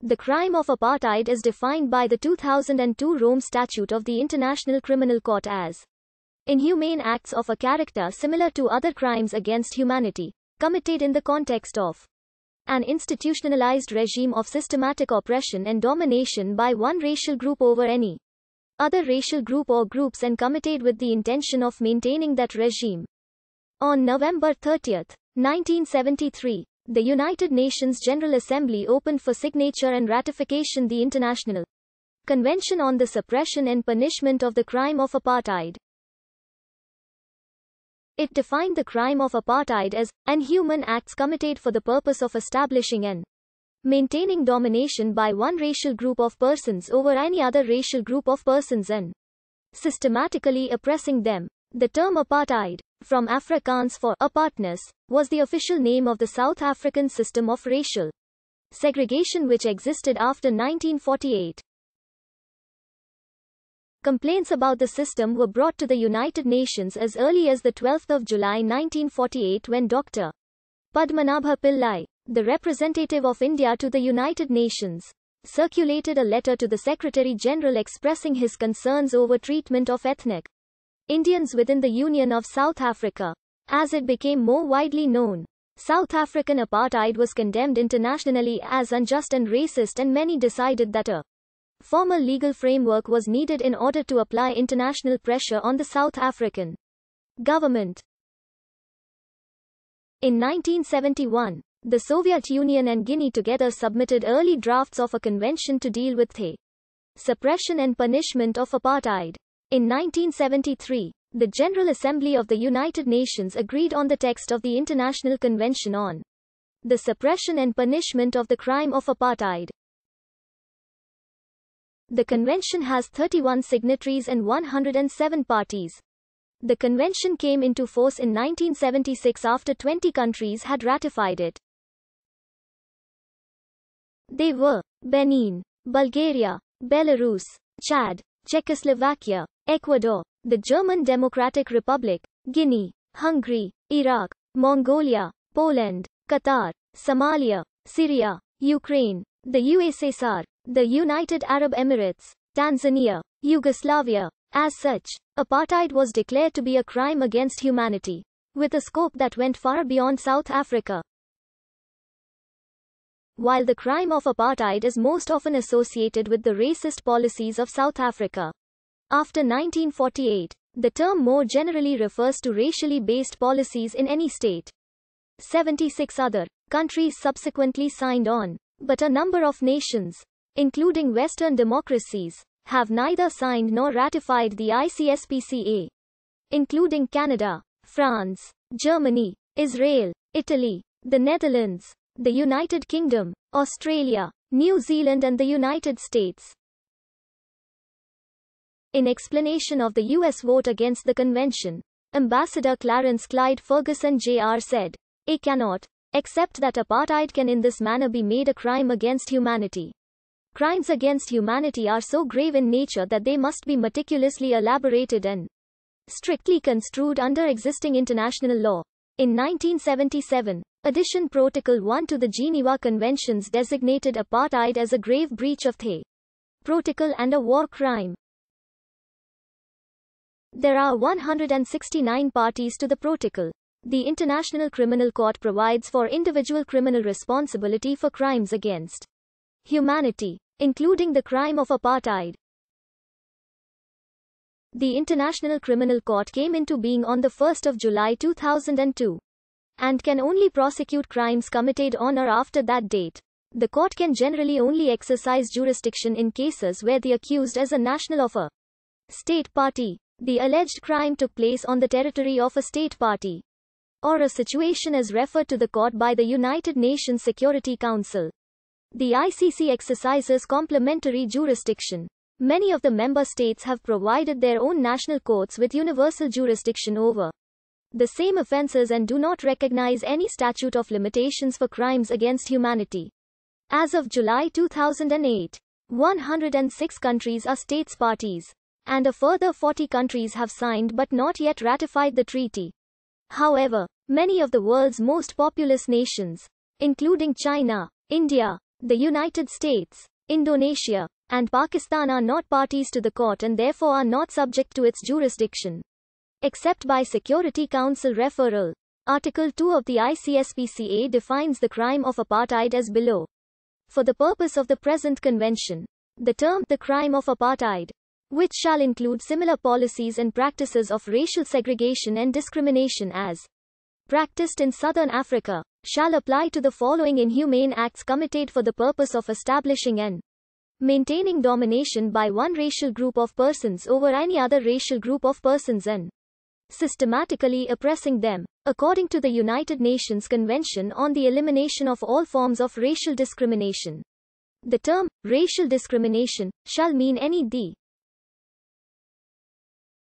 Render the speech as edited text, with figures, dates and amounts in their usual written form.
The crime of apartheid is defined by the 2002 Rome Statute of the International Criminal Court as inhumane acts of a character similar to other crimes against humanity, committed in the context of an institutionalized regime of systematic oppression and domination by one racial group over any other racial group or groups and committed with the intention of maintaining that regime. On November 30, 1973, the United Nations General Assembly opened for signature and ratification the International Convention on the Suppression and Punishment of the Crime of Apartheid. It defined the crime of apartheid as inhuman acts committed for the purpose of establishing and maintaining domination by one racial group of persons over any other racial group of persons and systematically oppressing them. The term apartheid, from Afrikaans for apartness, was the official name of the South African system of racial segregation which existed after 1948. Complaints about the system were brought to the United Nations as early as the 12th of July 1948 when Dr. Padmanabha Pillai, the representative of India to the United Nations, circulated a letter to the Secretary General expressing his concerns over treatment of ethnic Indians within the Union of South Africa. As it became more widely known, South African apartheid was condemned internationally as unjust and racist, and many decided that a formal legal framework was needed in order to apply international pressure on the South African government. In 1971, the Soviet Union and Guinea together submitted early drafts of a convention to deal with the suppression and punishment of apartheid. In 1973, the General Assembly of the United Nations agreed on the text of the International Convention on the Suppression and Punishment of the Crime of Apartheid. The convention has 31 signatories and 107 parties. The convention came into force in 1976 after 20 countries had ratified it. They were Benin, Bulgaria, Belarus, Chad, Czechoslovakia, Ecuador, the German Democratic Republic, Guinea, Hungary, Iraq, Mongolia, Poland, Qatar, Somalia, Syria, Ukraine, the USSR, the United Arab Emirates, Tanzania, Yugoslavia. As such, apartheid was declared to be a crime against humanity, with a scope that went far beyond South Africa. While the crime of apartheid is most often associated with the racist policies of South Africa, after 1948, the term more generally refers to racially based policies in any state. 76 other countries subsequently signed on, but a number of nations, including Western democracies, have neither signed nor ratified the ICSPCA, including Canada, France, Germany, Israel, Italy, the Netherlands, the United Kingdom, Australia, New Zealand and the United States. In explanation of the U.S. vote against the convention, Ambassador Clarence Clyde Ferguson Jr. said, "I cannot accept that apartheid can in this manner be made a crime against humanity. Crimes against humanity are so grave in nature that they must be meticulously elaborated and strictly construed under existing international law." In 1977, Addition Protocol 1 to the Geneva Conventions designated apartheid as a grave breach of the protocol and a war crime. There are 169 parties to the protocol. The International Criminal Court provides for individual criminal responsibility for crimes against humanity, including the crime of apartheid. The International Criminal Court came into being on the 1st of July 2002 and can only prosecute crimes committed on or after that date. The court can generally only exercise jurisdiction in cases where the accused is a national of a state party, the alleged crime took place on the territory of a state party, or a situation is referred to the court by the United Nations Security Council. The ICC exercises complementary jurisdiction. Many of the member states have provided their own national courts with universal jurisdiction over the same offences and do not recognize any statute of limitations for crimes against humanity. As of July 2008, 106 countries are states parties, and a further 40 countries have signed but not yet ratified the treaty. However, many of the world's most populous nations, including China, India, The United States, Indonesia, and Pakistan are not parties to the court and therefore are not subject to its jurisdiction. Except by Security Council referral. Article 2 of the ICSPCA defines the crime of apartheid as below. For the purpose of the present convention, the term, the crime of apartheid, which shall include similar policies and practices of racial segregation and discrimination as practiced in Southern Africa, shall apply to the following inhumane acts committed for the purpose of establishing and maintaining domination by one racial group of persons over any other racial group of persons and systematically oppressing them, according to the United Nations Convention on the Elimination of All Forms of Racial Discrimination. The term, racial discrimination, shall mean any